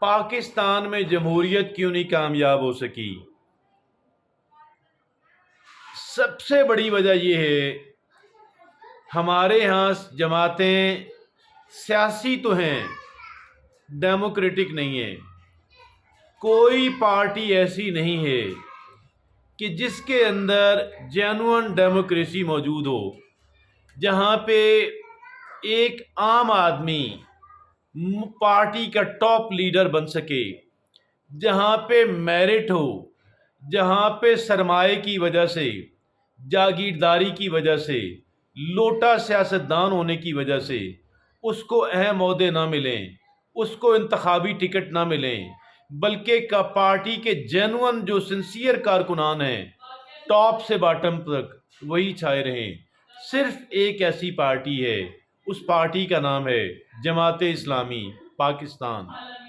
पाकिस्तान में जमहूरियत क्यों नहीं कामयाब हो सकी? सबसे बड़ी वजह यह है, हमारे यहाँ जमातें सियासी तो हैं, डेमोक्रेटिक नहीं है। कोई पार्टी ऐसी नहीं है कि जिसके अंदर जेन्युइन डेमोक्रेसी मौजूद हो, जहाँ पे एक आम आदमी पार्टी का टॉप लीडर बन सके, जहाँ पे मेरिट हो, जहाँ पे सरमाए की वजह से, जागीरदारी की वजह से, लोटा सियासतदान होने की वजह से उसको अहम ओहदे ना मिलें, उसको इंतखाबी टिकट ना मिलें, बल्कि का पार्टी के जेन्युइन जो सिंसियर कारकुनान हैं, टॉप से बॉटम तक वही छाए रहें। सिर्फ एक ऐसी पार्टी है, उस पार्टी का नाम है जमात इस्लामी पाकिस्तान।